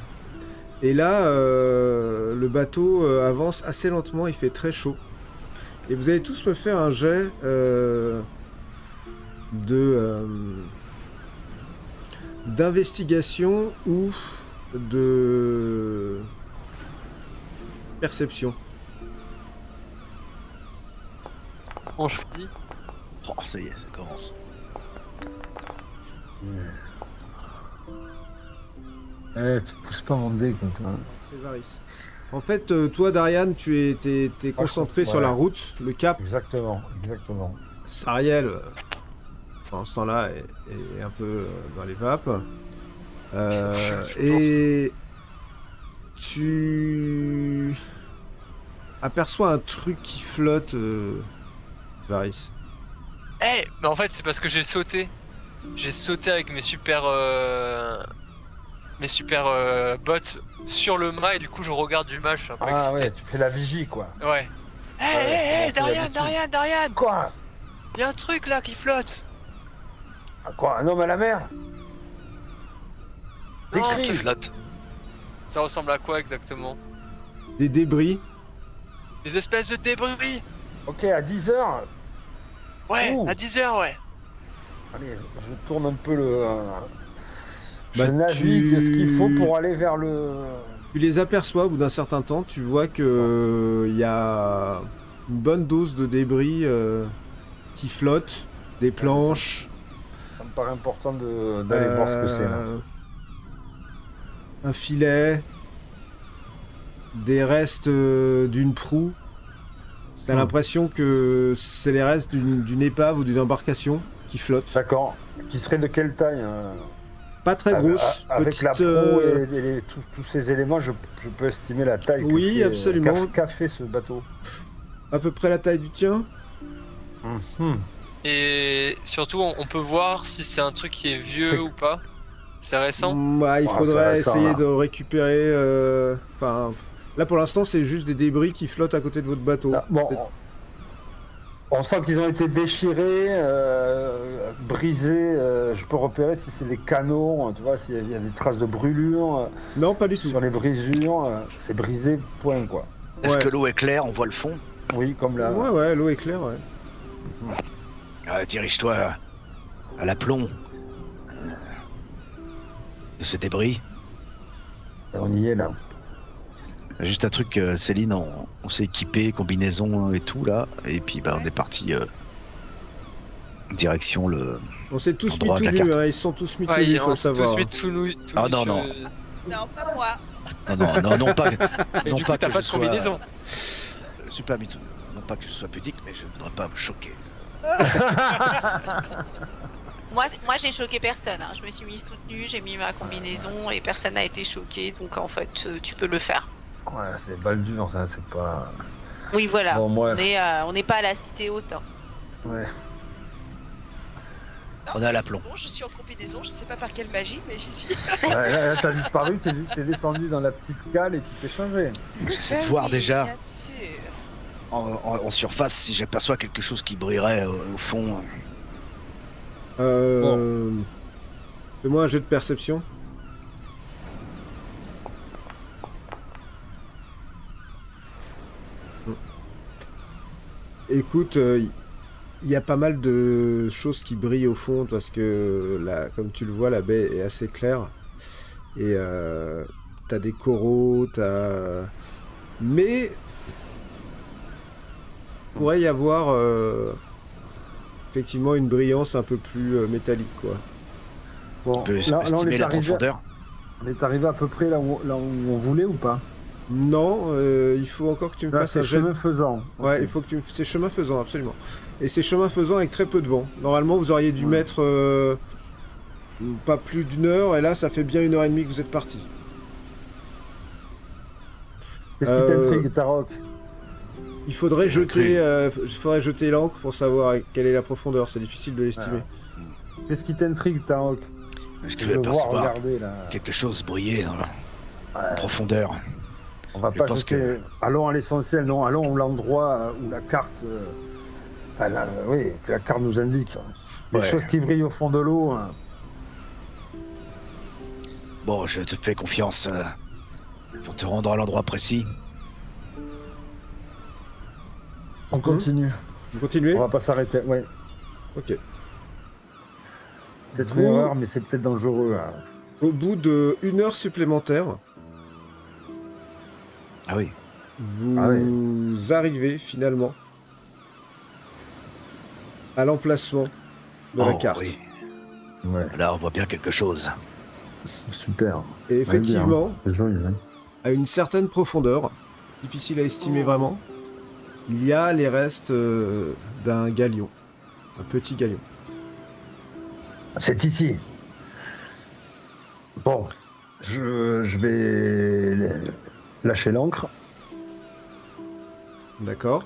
Et là, le bateau avance assez lentement, il fait très chaud. Et vous allez tous me faire un jet d'investigation ou de perception. On choisit. Oh, ça y est, ça commence. Tu pousses pas mon dé comme ça. C'est Varys. En fait, toi, Darian, t'es concentré sur la route, le cap. Exactement. Sariel, pendant ce temps-là, est un peu dans les vapes. Et tu aperçois un truc qui flotte, Varys. Mais en fait, c'est parce que j'ai sauté. J'ai sauté avec mes super bottes sur le mât et du coup je regarde du mât, je suis un peu excité. Ouais, tu fais la vigie quoi. Ouais. Hé, Darian! Quoi? Il y a un truc là qui flotte! Quoi? Un homme à la mer? Non, Ça ça flotte. Ça ressemble à quoi exactement? Des débris. Des espèces de débris! Ok, à 10h. Ouais, Ouh. à 10h, ouais. Allez, je tourne un peu le... Je Bah, navigue ce qu'il faut pour aller vers le... Tu les aperçois au bout d'un certain temps, tu vois que il y a une bonne dose de débris qui flottent, des planches. Ça me paraît important d'aller voir ce que c'est là. Un filet, des restes d'une proue. T'as l'impression que c'est les restes d'une épave ou d'une embarcation qui flotte. D'accord. Qui serait de quelle taille Pas très grosse, Avec petite. la proue et tous ces éléments, je peux estimer la taille. Oui, absolument. Qu'a fait ce bateau? À peu près la taille du tien. Et surtout, on peut voir si c'est un truc qui est vieux ou pas. C'est récent? Ouais, il Ah, faudrait c'est récent, essayer là. de récupérer. Enfin, là pour l'instant, c'est juste des débris qui flottent à côté de votre bateau. Ah, bon, on sent qu'ils ont été déchirés, brisés. Je peux repérer si c'est des canaux, tu vois, s'il y a des traces de brûlure Non, pas du tout. sur les brisures. C'est brisé, point quoi. Est-ce Ouais. que l'eau est claire? On voit le fond? Oui, comme là. Ouais, l'eau est claire, ouais. Dirige-toi à l'aplomb de ce débris. On y est là. Juste un truc, Céline, on s'est équipé, combinaison et tout là, et puis on est parti direction le. On s'est tous mis Endroit tout de la nus, carte. hein, ils sont tous mis tout Ouais, nus, faut on le s'est savoir. tous mis tout nu. Ah, non, non. Non, pas moi. Non, pas. Et non du pas coup, t'as que pas je de combinaison. Je suis pas mis tout. Non pas que je sois pudique, mais je ne voudrais pas vous choquer. Moi j'ai choqué personne. Hein. Je me suis mise toute nue, j'ai mis ma combinaison et personne n'a été choqué. Donc en fait, tu peux le faire. Ouais, c'est balle dure, ça, c'est pas. Oui, voilà. Bon, bref. On n'est pas à la cité haute. Hein. Ouais. Non, On est à l'aplomb. bon, je suis en combinaison, je sais pas par quelle magie, mais j'y suis. Là, t'as disparu, t'es descendu dans la petite cale et tu t'es changé. J'essaie de voir déjà Bien sûr. en surface si j'aperçois quelque chose qui brillerait au fond. Fais-moi un jet de perception. Écoute, il y a pas mal de choses qui brillent au fond parce que, comme tu le vois, la baie est assez claire. Et t'as des coraux, mais il pourrait y avoir effectivement une brillance un peu plus métallique, quoi. Bon, On peut là, on estimer est la arrivé. profondeur. On est arrivé à peu près là où on voulait ou pas? Non, il faut encore que tu me Là, fasses c'est un jet. chemin faisant. Ouais, Ok. il faut que c'est chemin faisant, absolument. Et c'est chemin faisant avec très peu de vent. Normalement, vous auriez dû mettre pas plus d'une heure, et là, ça fait bien 1h30 que vous êtes parti. Qu'est-ce qui t'intrigue, Tarok? Il faudrait jeter l'ancre pour savoir quelle est la profondeur. C'est difficile de l'estimer. Qu'est-ce qui t'intrigue, Tarok? Est-ce que Je je veux vais voir, percevoir regarder là. quelque chose briller dans la Ouais. profondeur? On va Je pas pense jeter. Allons à l'essentiel, non. Allons à l'endroit où la carte. Oui, que la carte nous indique. Les Ouais. choses qui brillent au fond de l'eau. Hein. Bon, je te fais confiance pour te rendre à l'endroit précis. On continue. Vous continuez? On va pas s'arrêter. Ouais. Ok. Peut-être Vous- une erreur, mais c'est peut-être dangereux. Hein. Au bout de 1 heure supplémentaire, Ah oui. vous arrivez finalement à l'emplacement de la Oh, carte. oui. Ouais, Là, on voit bien quelque chose. super. Et effectivement, C'est joli, hein. à une certaine profondeur, difficile à estimer vraiment, il y a les restes d'un galion, un petit galion. C'est ici. Bon, je vais lâcher l'ancre. D'accord?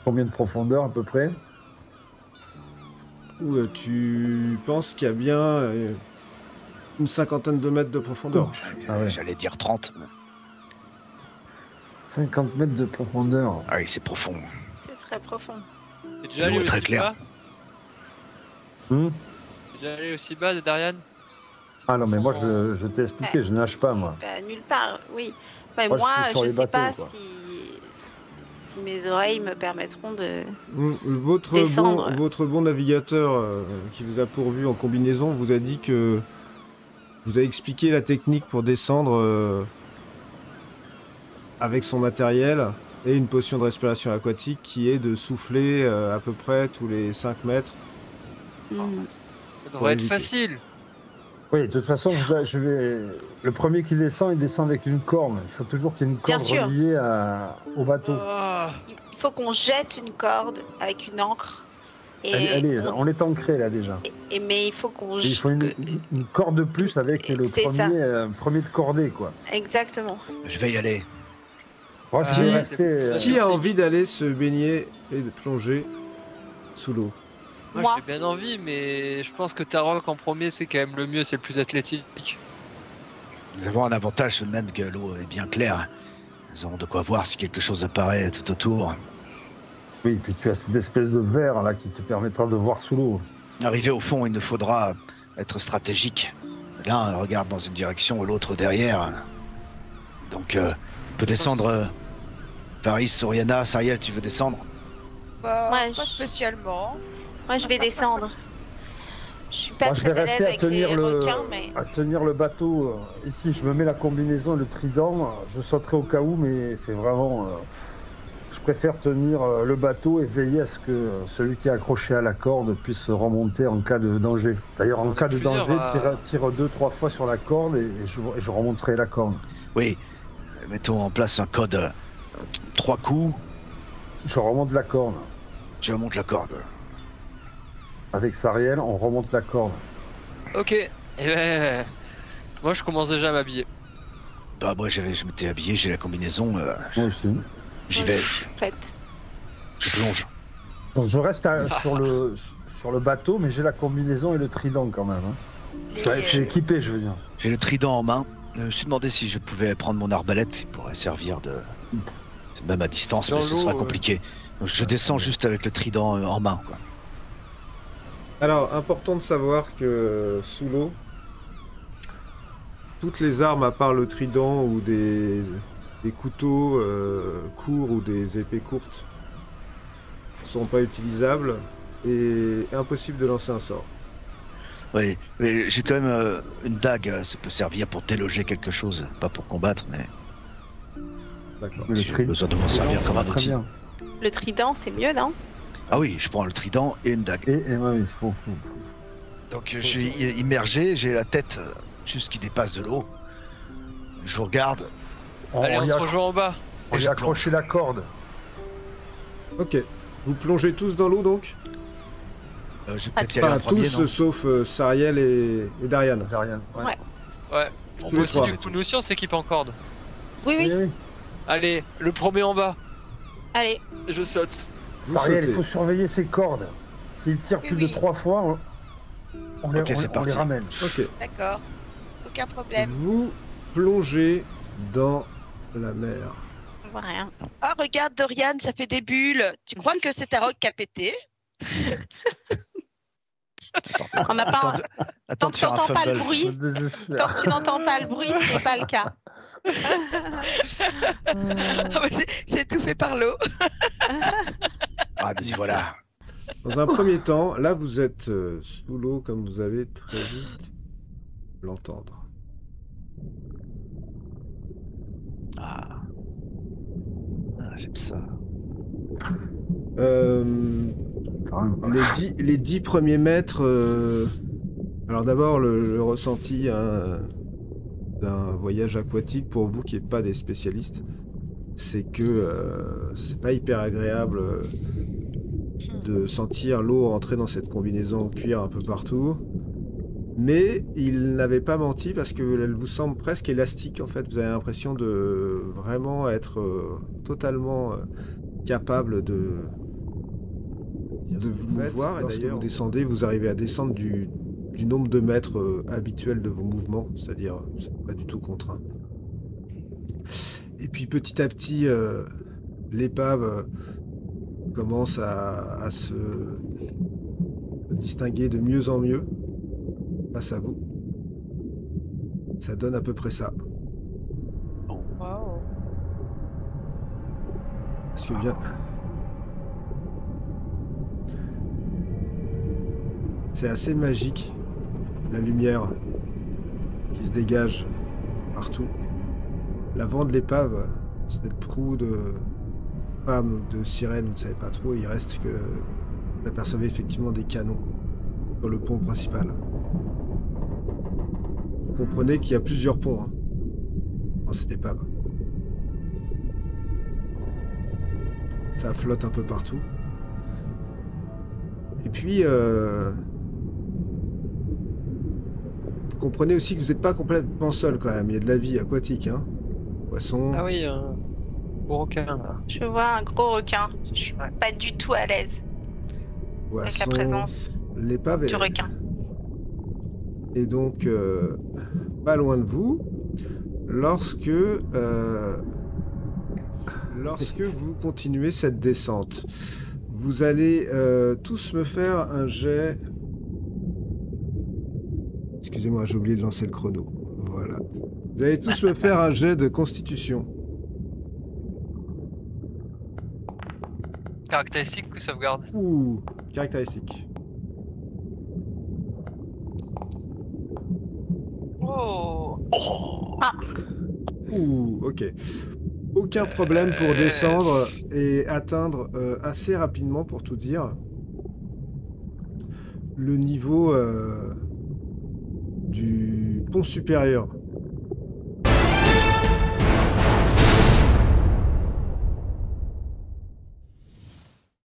Combien de profondeur à peu près? Ou tu penses qu'il y a bien une 50aine de mètres de profondeur? Ah ouais. J'allais dire 30. 50 mètres de profondeur. Ah oui, c'est profond. C'est très profond. T'es déjà allé L'eau est très aussi claire. bas? Hmm. T'es déjà allé aussi bas, Darian? Ah non, mais moi je t'ai expliqué, je nage pas moi. Bah, nulle part, oui. Mais Moi, je moi, suis sur je les sais pas bateaux, quoi. si mes oreilles me permettront de. Votre Descendre. bon navigateur qui vous a pourvu en combinaison vous a dit que vous a expliqué la technique pour descendre avec son matériel et une potion de respiration aquatique qui est de souffler à peu près tous les 5 mètres. Ça devrait être éviter. facile. Oui, de toute façon, je vais. Le premier qui descend, il descend avec une corne. Il faut toujours qu'il y ait une Bien corde sûr. reliée au bateau. Il faut qu'on jette une corde avec une encre. Et Allez, on est ancré là déjà. mais il faut qu'on Et il faut une corde de plus avec le C'est ça. premier de cordée, quoi. Exactement. Je vais y aller. Moi, Ah je vais ouais, rester, c'est plus facile. Qui a envie d'aller se baigner et de plonger sous l'eau? Moi, Moi. j'ai bien envie, mais je pense que Tarok en premier, c'est quand même le mieux, c'est le plus athlétique. Nous avons un avantage tout de même que l'eau est bien claire. Nous aurons de quoi voir si quelque chose apparaît tout autour. Oui, puis tu as cette espèce de verre là qui te permettra de voir sous l'eau. Arrivé au fond, il nous faudra être stratégique. L'un regarde dans une direction et l'autre derrière. Donc, on peut descendre. Paris, Oriana, Sariel, tu veux descendre? Bah, Ouais, pas spécialement. Moi, je vais descendre. Je suis pas Moi, je vais très à l'aise rester à avec les tenir requins, mais à tenir le bateau. Ici, je me mets la combinaison et le trident. Je sauterai au cas où, mais c'est vraiment. Je préfère tenir le bateau et veiller à ce que celui qui est accroché à la corde puisse remonter en cas de danger. D'ailleurs, en On cas est de plusieurs danger, à- tire 2-3 fois sur la corde et je remonterai la corde. Oui. Mettons en place un code. 3 coups, Je remonte la corde. tu remontes la corde. Avec Sariel, on remonte la corde. Ok. Et ben, moi, je commence déjà à m'habiller. Bah, moi, je m'étais habillé, j'ai la combinaison. Moi aussi. J'y moi, vais, je suis prête. je plonge. Donc je reste sur le bateau, mais j'ai la combinaison et le trident quand même. Hein. Je suis équipé, je veux dire. J'ai le trident en main. Je me suis demandé si je pouvais prendre mon arbalète qui pourrait servir de. Même à distance, Dans mais ce l'eau, sera compliqué. Donc je descends juste avec le trident en main. Quoi. Alors, important de savoir que sous l'eau, toutes les armes, à part le trident ou des couteaux courts ou des épées courtes, sont pas utilisables et impossible de lancer un sort. Oui, mais j'ai quand même une dague. Ça peut servir pour déloger quelque chose, pas pour combattre, mais D'accord. Mais j'ai besoin de m'en servir ça comme va un très outil. bien. Le trident, c'est mieux, non? Ah oui, je prends le trident et une dague. Et ouais, il faut. Donc je suis immergé, j'ai la tête juste qui dépasse de l'eau. Je vous regarde. Allez, on y se a- rejoint en bas. on y je a accroché la corde. Ok. Vous plongez tous dans l'eau donc? Je vais peut-être y aller Enfin, en premier, tous non sauf Sariel et Darian. J'ai rien. Ouais. Ouais. Ouais. Tous On les peut aussi, trois. du coup, nous aussi, on s'équipe en corde. Oui, oui. Oui. Allez, le premier en bas. Allez. Je saute. Vous Sariel, sautez. il faut surveiller ses cordes. S'il tire plus de Oui. 3 fois, on les, Ok, c'est on parti. les ramène. Ok. D'accord. Aucun problème. Vous plongez dans la mer. On voit rien. Ah, regarde, Dorian, ça fait des bulles. Tu crois que c'est Tarok qui a pété? On n'a pas. Attends Tant de que faire un t'entends pas le fumble. bruit, Je me désespère. tant que tu n'entends pas le bruit, ce n'est pas le cas. Ah bah, c'est tout fait par l'eau. Ah, mais voilà. Dans un premier temps, là vous êtes sous l'eau comme vous allez très vite l'entendre. Ah. Ah, j'aime ça. Les 10 premiers mètres, alors d'abord le ressenti d'un voyage aquatique pour vous qui n'êtes pas des spécialistes, c'est que c'est pas hyper agréable de sentir l'eau rentrer dans cette combinaison en cuir un peu partout. Mais il n'avait pas menti parce qu'elle vous semble presque élastique en fait. Vous avez l'impression de vraiment être totalement capable de vous mouvoir. Et lorsque vous descendez, vous arrivez à descendre du nombre de mètres habituel de vos mouvements, c'est-à-dire c'est pas du tout contraint. Et puis petit à petit, l'épave commence à se distinguer de mieux en mieux face à vous. Ça donne à peu près ça. Wow. Parce que bien... C'est assez magique, la lumière qui se dégage partout. L'avant de l'épave, c'est le proue de femme ou de sirène, vous ne savez pas trop, il reste que vous apercevez effectivement des canons sur le pont principal. Vous comprenez qu'il y a plusieurs ponts dans cette épave. Ça flotte un peu partout. Et puis, vous comprenez aussi que vous n'êtes pas complètement seul quand même. Il y a de la vie aquatique, hein. Poissons. Ah oui, gros requin là. Je vois un gros requin. Je suis pas du tout à l'aise avec la Poissons. présence L'épave du requin. Et donc, pas loin de vous, lorsque vous continuez cette descente, vous allez tous me faire un jet. Excusez-moi, j'ai oublié de lancer le chrono. Voilà. Vous allez tous me faire un jet de constitution. Caractéristique ou sauvegarde? Ouh, caractéristique. Oh. Ouh, ok. Aucun problème pour descendre et atteindre assez rapidement, pour tout dire, le niveau du pont supérieur.